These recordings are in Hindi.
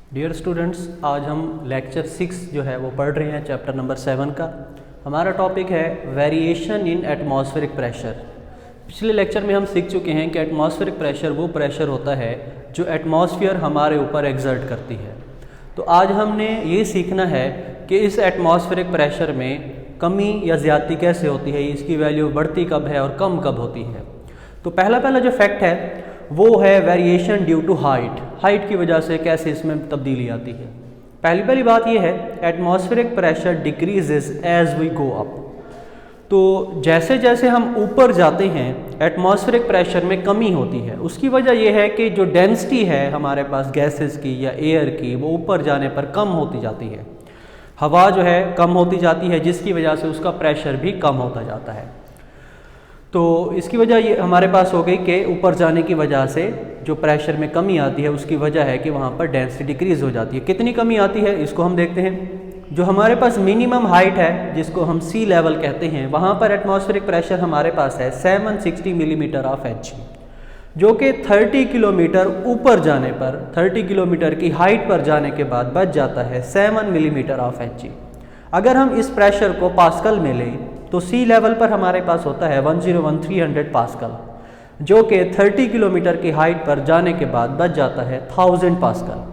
डियर स्टूडेंट्स, आज हम लेक्चर 6 जो है वो पढ़ रहे हैं, चैप्टर नंबर 7 का। हमारा टॉपिक है वेरिएशन इन एटमॉस्फेरिक प्रेशर। पिछले लेक्चर में हम सीख चुके हैं कि एटमॉस्फेरिक प्रेशर वो प्रेशर होता है जो एटमॉस्फेयर हमारे ऊपर एग्जर्ट करती है। तो आज हमने ये सीखना है कि इस एटमॉस्फेरिक प्रेशर में कमी या ज़्यादती कैसे होती है, इसकी वैल्यू बढ़ती कब है और कम कब होती है। तो पहला जो फैक्ट है वो है वेरिएशन ड्यू टू हाइट की वजह से कैसे इसमें तब्दीली आती है। पहली बात यह है atmospheric pressure decreases as we go up. तो जैसे जैसे हम ऊपर जाते हैं एटमॉस्फेरिक प्रेशर में कमी होती है। उसकी वजह यह है कि जो डेंसिटी है हमारे पास गैसेस की या एयर की, वो ऊपर जाने पर कम होती जाती है। हवा जो है कम होती जाती है, जिसकी वजह से उसका प्रेशर भी कम होता जाता है। तो इसकी वजह ये हमारे पास हो गई कि ऊपर जाने की वजह से जो प्रेशर में कमी आती है, उसकी वजह है कि वहाँ पर डेंसिटी डिक्रीज़ हो जाती है। कितनी कमी आती है इसको हम देखते हैं। जो हमारे पास मिनिमम हाइट है, जिसको हम सी लेवल कहते हैं, वहाँ पर एटमॉस्फेरिक प्रेशर हमारे पास है 760 मिलीमीटर ऑफ एच, जो कि 30 किलोमीटर ऊपर जाने पर, 30 किलोमीटर की हाइट पर जाने के बाद बच जाता है 7 मिलीमीटर ऑफ एच। अगर हम इस प्रेशर को पास्कल में लें तो सी लेवल पर हमारे पास होता है 101300 पास्कल, जो कि 30 किलोमीटर की हाइट पर जाने के बाद बच जाता है 1000 पास्कल।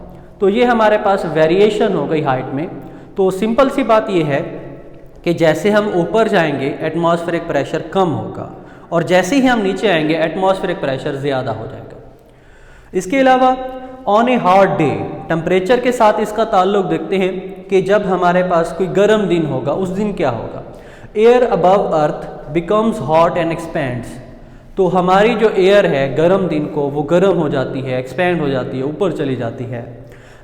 तो ये हमारे पास वेरिएशन हो गई हाइट में। तो सिंपल सी बात ये है कि जैसे हम ऊपर जाएंगे एटमॉस्फेरिक प्रेशर कम होगा, और जैसे ही हम नीचे आएंगे एटमॉस्फेरिक प्रेशर ज़्यादा हो जाएगा। इसके अलावा on A hot day temperature के साथ इसका ताल्लुक देखते हैं कि जब हमारे पास कोई गर्म दिन होगा, उस दिन क्या होगा, air above earth becomes hot and expends. तो हमारी जो एयर है गर्म दिन को वो गर्म हो जाती है, एक्सपेंड हो जाती है, ऊपर चली जाती है।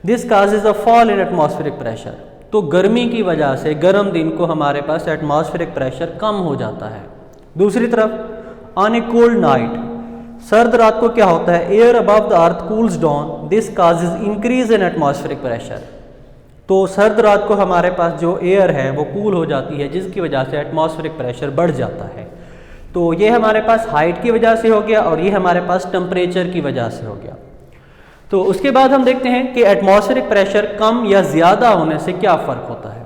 This causes a fall in atmospheric pressure. तो गर्मी की वजह से गर्म दिन को हमारे पास एटमॉस्फेरिक प्रेशर कम हो जाता है। दूसरी तरफ ऑन ए कोल्ड नाइट, सर्द रात को क्या होता है, air above the earth cools down, this causes increase in atmospheric pressure. तो सर्द रात को हमारे पास जो एयर है वो कूल हो जाती है, जिसकी वजह से एटमॉस्फेरिक प्रेशर बढ़ जाता है। तो ये हमारे पास हाइट की वजह से हो गया, और ये हमारे पास टेम्परेचर की वजह से हो गया। तो उसके बाद हम देखते हैं कि एटमॉस्फेरिक प्रेशर कम या ज़्यादा होने से क्या फ़र्क होता है।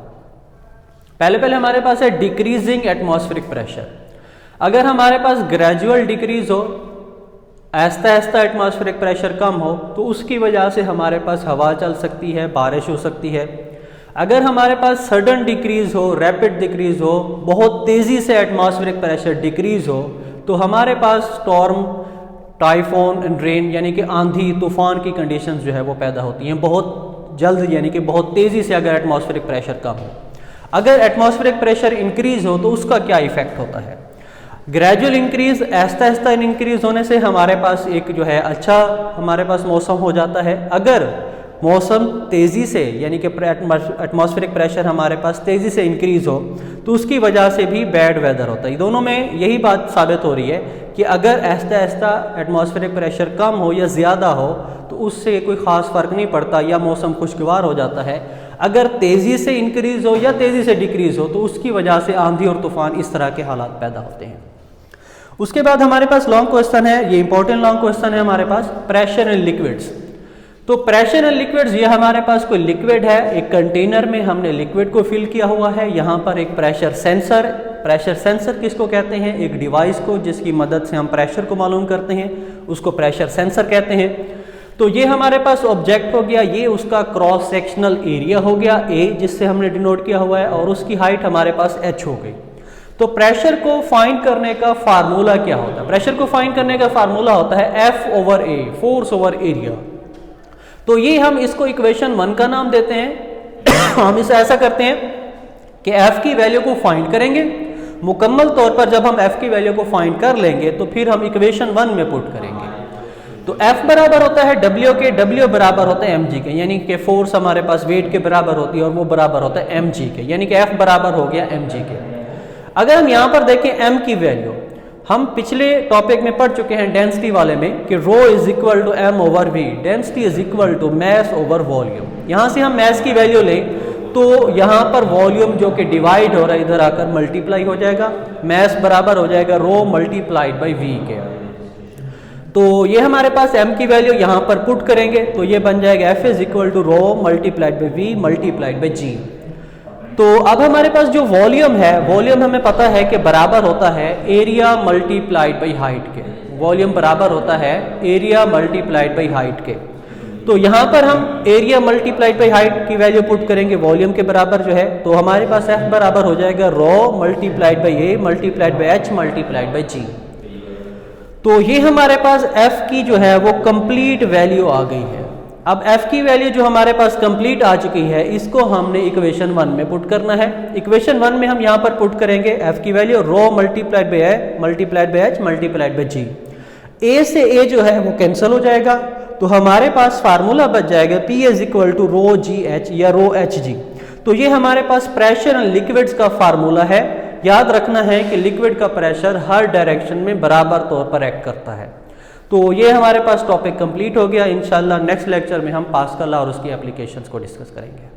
पहले हमारे पास है डिक्रीजिंग एटमॉस्फेरिक प्रेशर। अगर हमारे पास ग्रेजुअल डिक्रीज हो, आहिस्ता आहिस्ता एटमॉस्फेरिक प्रेशर कम हो, तो उसकी वजह से हमारे पास हवा चल सकती है, बारिश हो सकती है। अगर हमारे पास सडन डिक्रीज हो, रैपिड डिक्रीज हो, बहुत तेज़ी से एटमॉस्फेरिक प्रेशर डिक्रीज हो, तो हमारे पास स्टॉर्म, टाइफोन एंड रेन यानी कि आंधी तूफान की कंडीशंस जो है वो पैदा होती हैं बहुत जल्द, यानी कि बहुत तेज़ी से अगर एटमॉस्फेरिक प्रेशर कम हो। अगर एटमॉस्फेरिक प्रेशर इंक्रीज हो तो उसका क्या इफेक्ट होता है। Gradual increase, Aahista Aahista increase होने से हमारे पास एक जो है अच्छा हमारे पास मौसम हो जाता है। अगर मौसम तेज़ी से यानी कि एटमॉस्फेरिक प्रेशर हमारे पास तेज़ी से इंक्रीज हो तो उसकी वजह से भी बैड वेदर होता है। दोनों में यही बात साबित हो रही है कि अगर आहिस्ता आहिस्ता एटमॉस्फेरिक प्रेशर कम हो या ज़्यादा हो तो उससे कोई ख़ास फ़र्क नहीं पड़ता, या मौसम खुशगवार हो जाता है। अगर तेज़ी से इंक्रीज़ हो या तेज़ी से डिक्रीज़ हो तो उसकी वजह से आंधी और तूफान इस तरह के हालात पैदा होते हैं। उसके बाद हमारे पास लॉन्ग क्वेश्चन है, ये इंपॉर्टेंट लॉन्ग क्वेश्चन है हमारे पास, प्रेशर इन लिक्विड्स। तो प्रेशर इन लिक्विड्स, ये हमारे पास कोई लिक्विड है, एक कंटेनर में हमने लिक्विड को फिल किया हुआ है। यहाँ पर एक प्रेशर सेंसर किसको कहते हैं, एक डिवाइस को जिसकी मदद से हम प्रेशर को मालूम करते हैं, उसको प्रेशर सेंसर कहते हैं। तो ये हमारे पास ऑब्जेक्ट हो गया, ये उसका क्रॉस सेक्शनल एरिया हो गया ए, जिससे हमने डिनोट किया हुआ है, और उसकी हाइट हमारे पास एच हो गई। तो प्रेशर को फाइंड करने का फार्मूला क्या होता है, प्रेशर को फाइंड करने का फार्मूला होता है F over A, force over area. तो ये हम इसको इक्वेशन 1 का नाम देते हैं। हम इसे ऐसा करते हैं कि F की वैल्यू को फाइंड करेंगे। मुकम्मल तौर पर जब हम F की वैल्यू को फाइंड कर लेंगे तो फिर हम इक्वेशन 1 में पुट करेंगे। तो F बराबर होता है W के, W बराबर होता है mg के, यानी कि फोर्स हमारे पास वेट के बराबर होती है और वो बराबर होता है mg के, यानी कि F बराबर हो गया mg के। अगर हम यहाँ पर देखें m की वैल्यू, हम पिछले टॉपिक में पढ़ चुके हैं डेंसिटी वाले में कि rho is equal to m over v, density is equal to mass over volume. यहाँ से हम मैस की वैल्यू लें तो यहाँ पर वॉल्यूम जो कि डिवाइड हो रहा है इधर आकर मल्टीप्लाई हो जाएगा, मैस बराबर हो जाएगा रो मल्टीप्लाइड बाई v के। तो ये हमारे पास m की वैल्यू यहाँ पर पुट करेंगे तो ये बन जाएगा F is equal to rho multiplied by V multiplied by G। तो अब हमारे पास जो वॉल्यूम है, वॉल्यूम हमें पता है कि बराबर होता है एरिया मल्टीप्लाइड बाई हाइट के। वॉल्यूम बराबर होता है एरिया मल्टीप्लाइड बाई हाइट के। तो यहाँ पर हम एरिया मल्टीप्लाइड बाई हाइट की वैल्यू पुट करेंगे वॉल्यूम के बराबर जो है, तो हमारे पास F बराबर हो जाएगा rho multiplied by A multiplied by H multiplied by G। तो ये हमारे पास F की जो है वो कंप्लीट वैल्यू आ गई है। अब F की वैल्यू जो हमारे पास कंप्लीट आ चुकी है, इसको हमने इक्वेशन 1 में पुट करना है। इक्वेशन 1 में हम यहाँ पर पुट करेंगे F की value rho multiplied by A multiplied by H multiplied by G। A से A जो है वो कैंसिल हो जाएगा, तो हमारे पास फार्मूला बच जाएगा P is equal to rho G H या रो एच जी। तो ये हमारे पास प्रेशर एंड लिक्विड्स का फार्मूला है। याद रखना है कि लिक्विड का प्रेशर हर डायरेक्शन में बराबर तौर पर एक्ट करता है। तो ये हमारे पास टॉपिक कंप्लीट हो गया। इंशाल्लाह नेक्स्ट लेक्चर में हम पास्कल लॉ और उसकी एप्लीकेशंस को डिस्कस करेंगे।